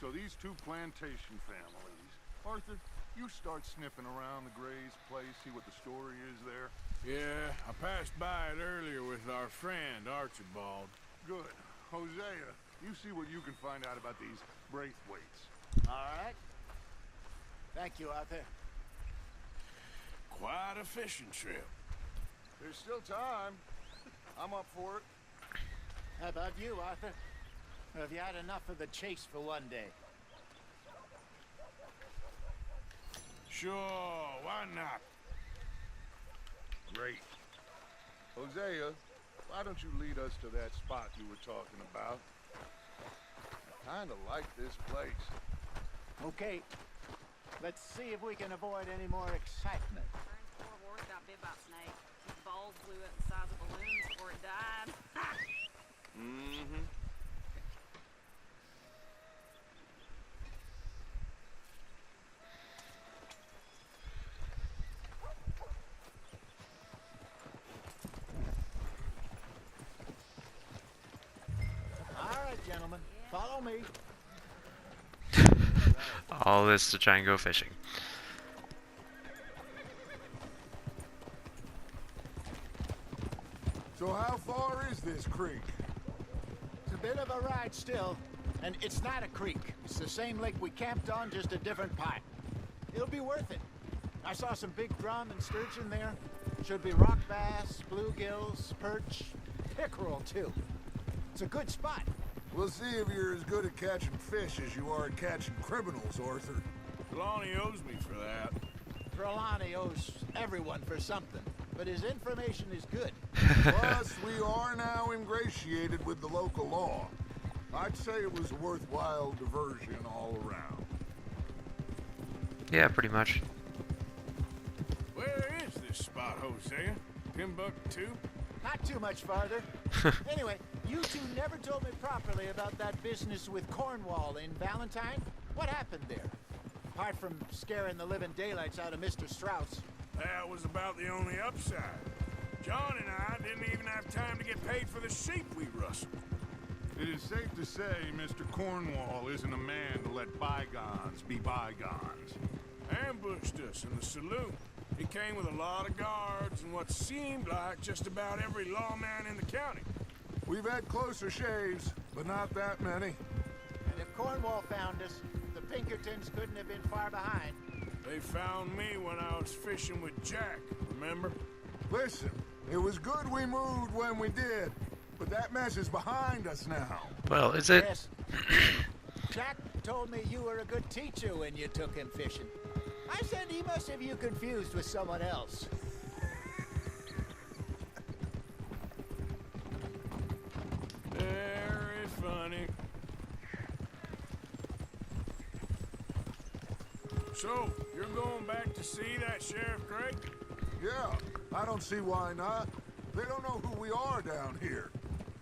So these two plantation families. Arthur, you start sniffing around the Gray's place, see what the story is there. Yeah, I passed by it earlier with our friend, Archibald. Good. Hosea, you see what you can find out about these Braithwaites. All right. Thank you, Arthur. Quite a fishing trip. There's still time. I'm up for it. How about you, Arthur? Or have you had enough of the chase for one day? Sure, why not? Great. Hosea, why don't you lead us to that spot you were talking about? I kinda like this place. Okay. Let's see if we can avoid any more excitement. Poor horse got bit by a snake. His balls blew up the size of balloons before it died. Mm-hmm. All right, gentlemen. Follow me. All this to try and go fishing. So how far is this creek? It's a bit of a ride still. And it's not a creek. It's the same lake we camped on, just a different part. It'll be worth it. I saw some big drum and sturgeon there. Should be rock bass, bluegills, perch, pickerel too. It's a good spot. We'll see if you're as good at catching fish as you are at catching criminals, Arthur. Trelawney owes me for that. Trelawney owes everyone for something, but his information is good. Plus, we are now ingratiated with the local law. I'd say it was a worthwhile diversion all around. Yeah, pretty much. Where is this spot, Hosea? Timbuktu? Not too much farther. Anyway, you two never told me properly about that business with Cornwall in Valentine. What happened there? Apart from scaring the living daylights out of Mr. Strauss. That was about the only upside. John and I didn't even have time to get paid for the sheep we rustled. It is safe to say Mr. Cornwall isn't a man to let bygones be bygones. Ambushed us in the saloon. He came with a lot of guards and what seemed like just about every lawman in the county. We've had closer shaves, but not that many. And if Cornwall found us, the Pinkertons couldn't have been far behind. They found me when I was fishing with Jack, remember? Listen, it was good we moved when we did, but that mess is behind us now. Well, is it? Yes. Jack told me you were a good teacher when you took him fishing. I said he must have you confused with someone else. Very funny. So, you're going back to see that Sheriff Craig? Yeah, I don't see why not. They don't know who we are down here.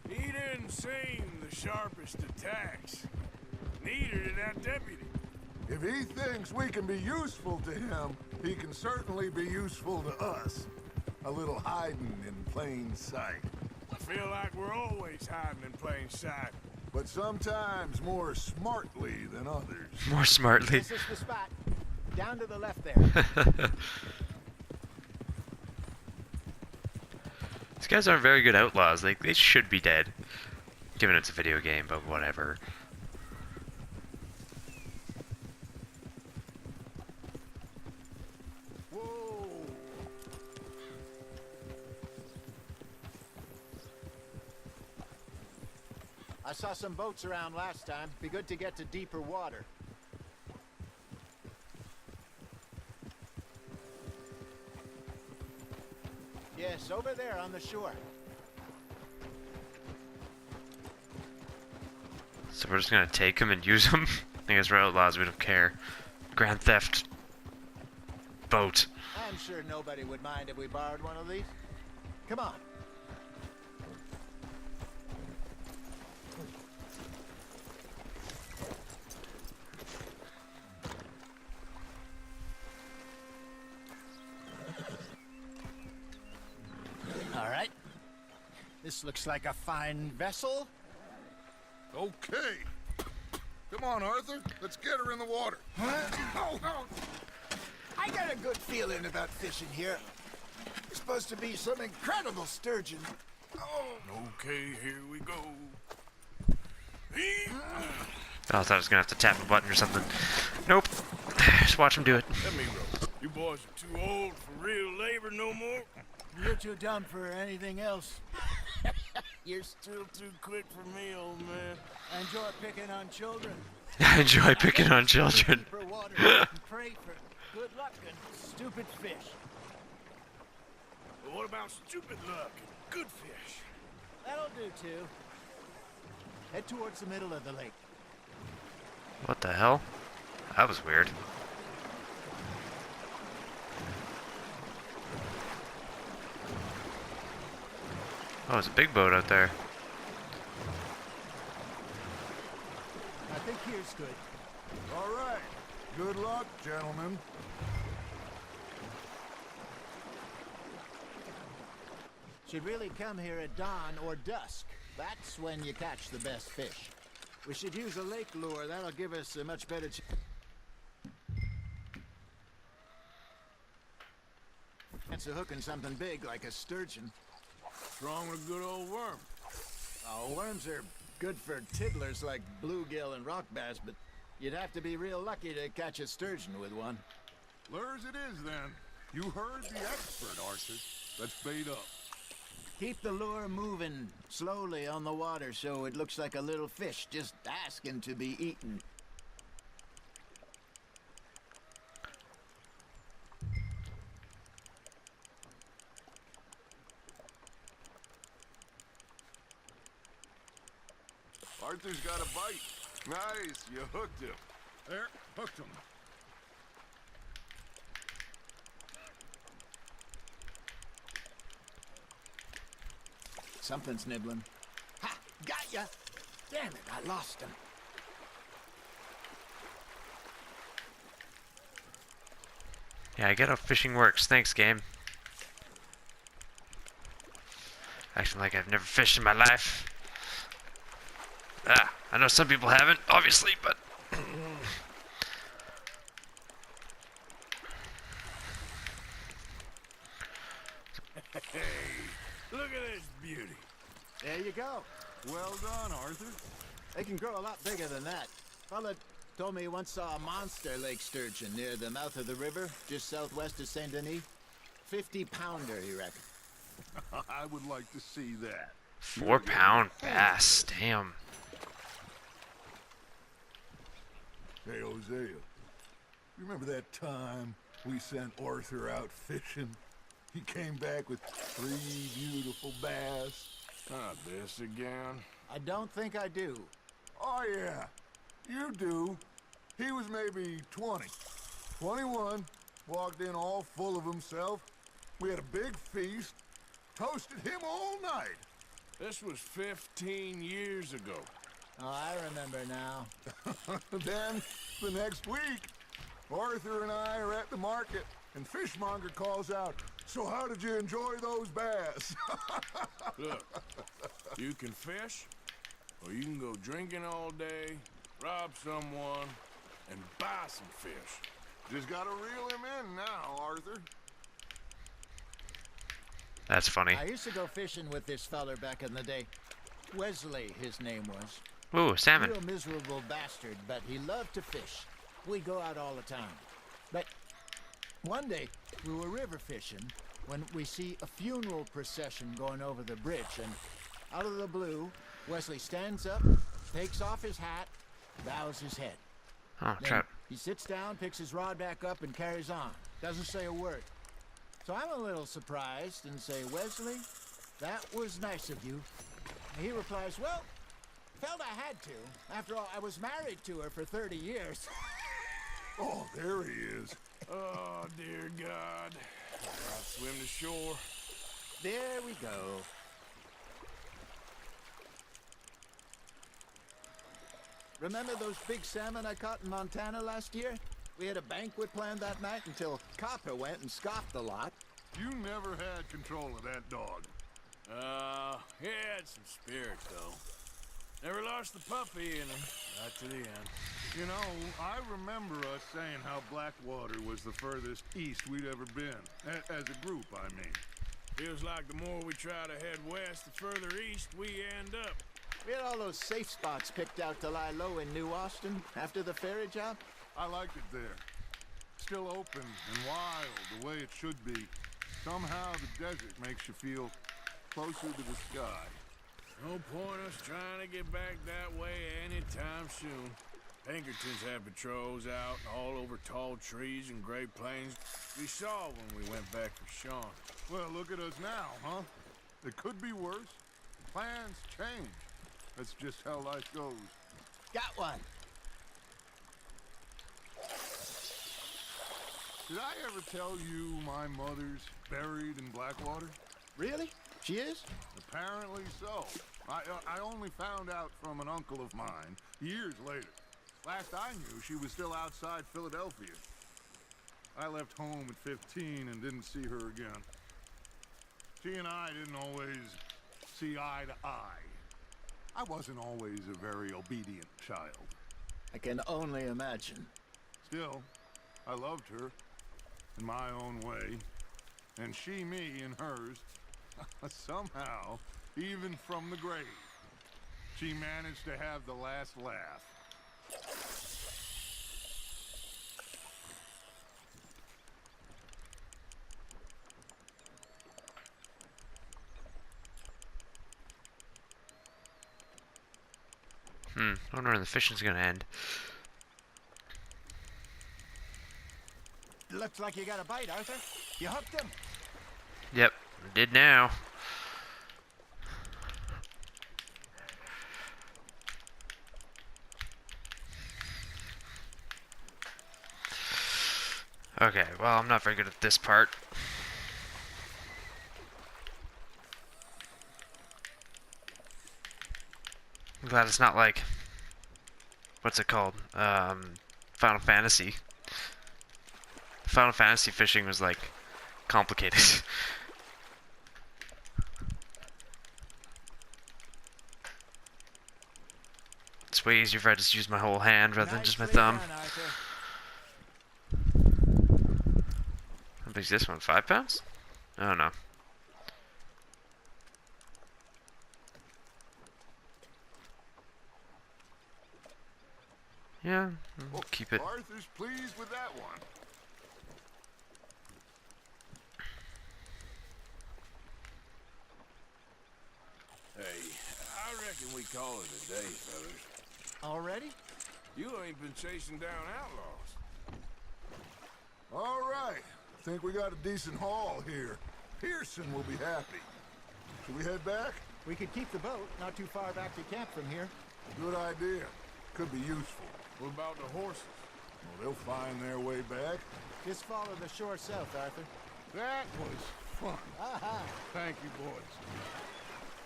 He didn't seem the sharpest attacks. Neither did that deputy. If he thinks we can be useful to him, he can certainly be useful to us. A little hiding in plain sight. I feel like we're always hiding in plain sight. But sometimes more smartly than others. More smartly. This is the spot. Down to the left there. These guys aren't very good outlaws. Like, they should be dead. Given it's a video game, but whatever. Whoa! I saw some boats around last time. Be good to get to deeper water. Yes, over there on the shore. So we're just gonna take them and use them? I guess we're outlaws, we don't care. Grand theft. Boat. I'm sure nobody would mind if we borrowed one of these. Come on. All right. This looks like a fine vessel. Okay. Come on, Arthur. Let's get her in the water. Oh, oh. I got a good feeling about fishing here. It's supposed to be some incredible sturgeon. Okay, here we go. Oh, I thought I was gonna have to tap a button or something. Nope. Just watch him do it. Let me row. You boys are too old for real labor no more. You're too dumb for anything else. You're still too quick for me, old man. I enjoy picking on children. I enjoy picking on children. For water and pray for good luck and stupid fish. But what about stupid luck and good fish? That'll do too. Head towards the middle of the lake. What the hell? That was weird. Oh, there's a big boat out there. I think here's good. All right. Good luck, gentlemen. Should really come here at dawn or dusk. That's when you catch the best fish. We should use a lake lure. That'll give us a much better chance of hooking something big like a sturgeon. What's wrong with a good old worm? Oh, worms are good for tiddlers like bluegill and rock bass, but you'd have to be real lucky to catch a sturgeon with one. Lures it is, then. You heard the expert, Arthur. Let's bait up. Keep the lure moving slowly on the water so it looks like a little fish just asking to be eaten. Arthur's got a bite. Nice, you hooked him. There, hooked him. Something's nibbling. Ha! Got ya! Damn it, I lost him. Yeah, I get how fishing works. Thanks, game. Acting like I've never fished in my life. Ah, I know some people haven't, obviously, but... Hey, look at this beauty. There you go. Well done, Arthur. They can grow a lot bigger than that. Fella told me he once saw a monster lake sturgeon near the mouth of the river, just southwest of Saint Denis. 50-pounder, he reckoned. I would like to see that. 4-pound bass, damn. Hey, Hosea. You remember that time we sent Arthur out fishing? He came back with 3 beautiful bass. Not this again. I don't think I do. Oh, yeah. You do. He was maybe 20. 21. Walked in all full of himself. We had a big feast. Toasted him all night. This was 15 years ago. Oh, I remember now. Then, the next week, Arthur and I are at the market, and Fishmonger calls out, "So how did you enjoy those bass?" Look, you can fish, or you can go drinking all day, rob someone, and buy some fish. Just gotta reel him in now, Arthur. That's funny. I used to go fishing with this feller back in the day. Wesley, his name was. Ooh, salmon. Real miserable bastard, but he loved to fish. We'd go out all the time. But one day, we were river fishing when we see a funeral procession going over the bridge, and out of the blue, Wesley stands up, takes off his hat, bows his head. Oh, Then crap. he sits down, picks his rod back up, and carries on. Doesn't say a word. So I'm a little surprised and say, "Wesley, that was nice of you." And he replies, "Well, felt I had to. After all, I was married to her for 30 years. Oh, there he is. Oh, dear God. I'll swim to shore. There we go. Remember those big salmon I caught in Montana last year? We had a banquet planned that night until Copper went and scoffed the lot. You never had control of that dog. He had some spirit, though. Never lost the puppy in him. Right to the end. You know, I remember us saying how Blackwater was the furthest east we'd ever been. As a group, I mean. Feels like the more we try to head west, the further east we end up. We had all those safe spots picked out to lie low in New Austin after the ferry job. I liked it there. Still open and wild, the way it should be. Somehow the desert makes you feel closer to the sky. No point us trying to get back that way anytime soon. Pinkertons had patrols out all over tall trees and Great Plains. We saw when we went back for Sean. Well, look at us now, huh? It could be worse. Plans change. That's just how life goes. Got one. Did I ever tell you my mother's buried in Blackwater? Really? She is? Apparently so. I only found out from an uncle of mine years later. Last I knew, she was still outside Philadelphia. I left home at 15 and didn't see her again. She and I didn't always see eye to eye. I wasn't always a very obedient child. I can only imagine. Still, I loved her in my own way, and she me in hers. Somehow, even from the grave, she managed to have the last laugh. I wonder when the fishing's gonna end. Looks like you got a bite, Arthur. You hooked him. Yep, did now. Okay, well, I'm not very good at this part. I'm glad it's not like, what's it called? Final Fantasy. Final Fantasy fishing was like complicated. It's way easier if I just use my whole hand rather than just my Nicely thumb. done, Arthur. How big's this one? 5 pounds? I don't know. Yeah, Oh, keep it. Arthur's pleased with that one. Hey, I reckon we call it a day, fellas. Already? You ain't been chasing down outlaws. All right. Think we got a decent haul here. Pearson will be happy. Should we head back? We could keep the boat not too far back to camp from here. Good idea. Could be useful. What about the horses? Well, they'll find their way back. Just follow the shore south, Arthur. That was fun. Aha! Thank you, boys.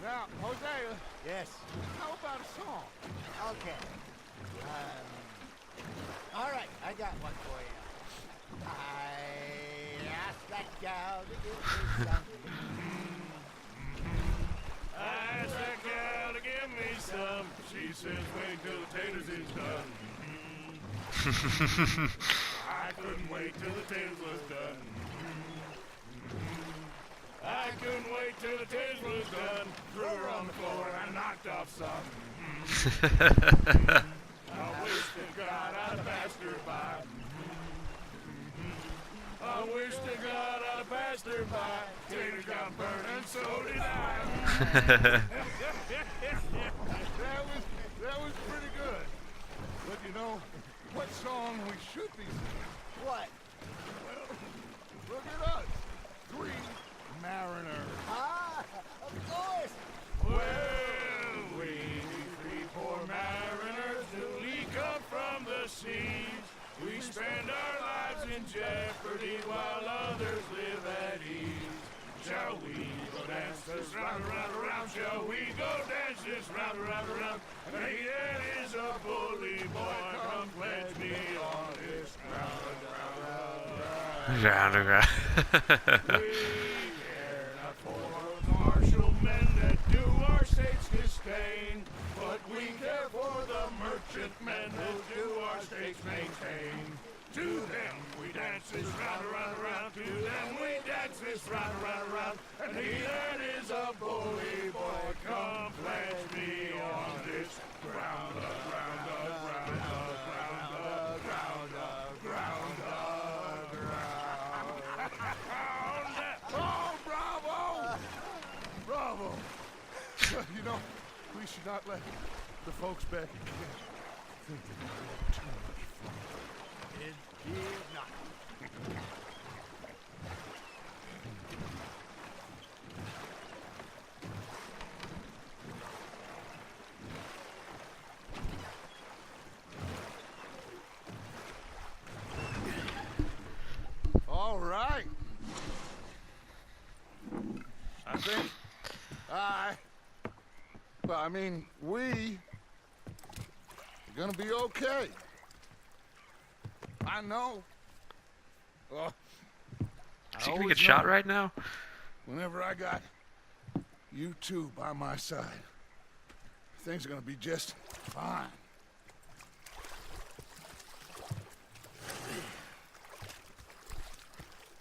Now, Hosea, Yes. how about a song? Okay. All right, I got one for you. I asked that gal to give me something. I asked that gal to give me some. She says wait till the taters is done. I couldn't wait till the taters was done. I couldn't wait till the taters was done. Threw her on the floor and I knocked off some. I wish to God I'd passed her by. I wish to God I'd passed her by. Taters got burned and so did I. That was pretty good. But you know, what song we should be singing? What? Well, look at us. 3 mariners. Ah, of course. Well, we three poor mariners newly come from the seas. We spend our lives in jeopardy while others live at ease. Shall we go dance this round, around, around? Shall we go dance this round, around, around? Hey, that is a bully boy. Come pledge me on this ground, Round and round. we care not for martial men that do our states disdain, but we valiant men that do our states maintain. To them we dance this round, around, around. To them we dance this round, around, around. And he that is a bully boy, come pledge me on this ground, ground, ground, ground, ground, ground, ground. Oh, bravo! Bravo! You know, we should not let the folks back again think that we had too much fun. It did not. All right. I think well, I mean, we are gonna be okay. I know. Is he gonna get shot right now? Whenever I got you two by my side, things are gonna be just fine.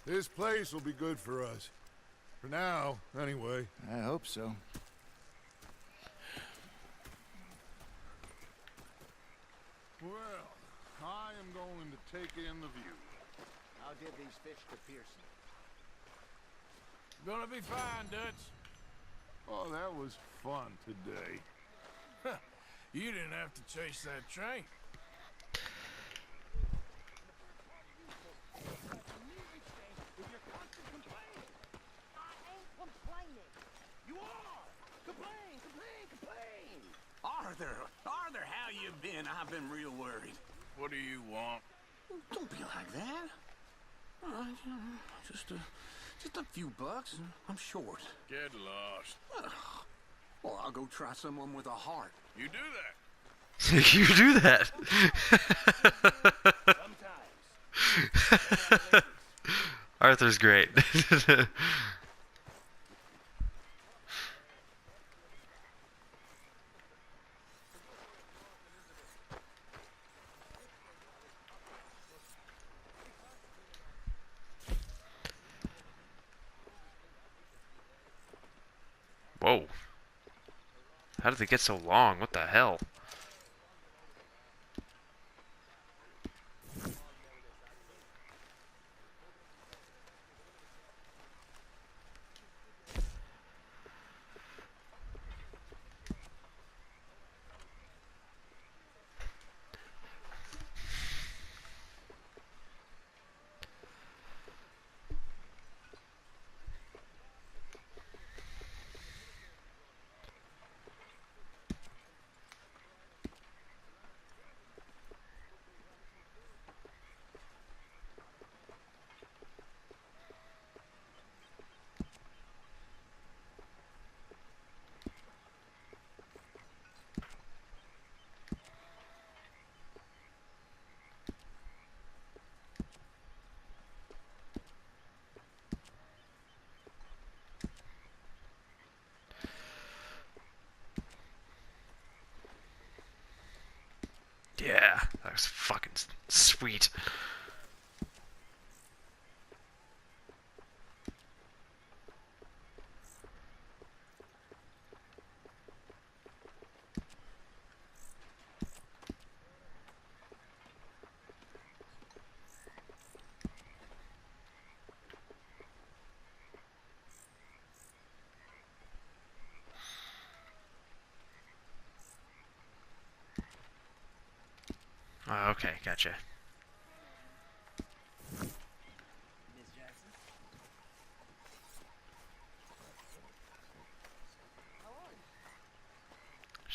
This place will be good for us. For now, anyway. I hope so. Well, I am going to take in the view. I'll give these fish to Pearson. Gonna be fine, Dutch. Oh, that was fun today. You didn't have to chase that train. Arthur, how you been? I've been real worried. What do you want? Don't be like that. All right, just a few bucks, and I'm short. Get lost. Well, I'll go try someone with a heart. You do that. You do that. Sometimes. Arthur's great. Whoa. How did they get so long? What the hell? Yeah, that was fucking sweet. Oh, okay, gotcha.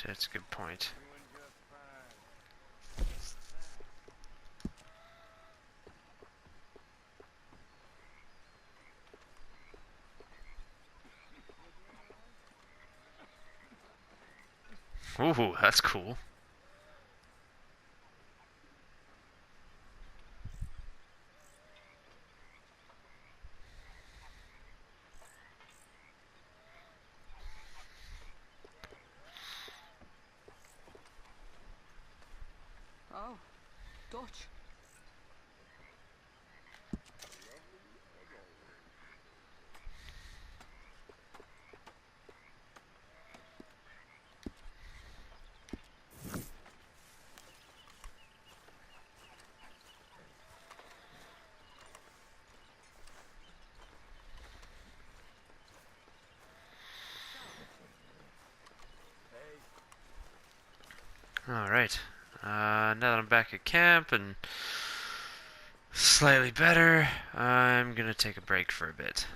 That's a good point. Ooh, that's cool. Dutch. Alright. Now that I'm back at camp and slightly better, I'm gonna take a break for a bit.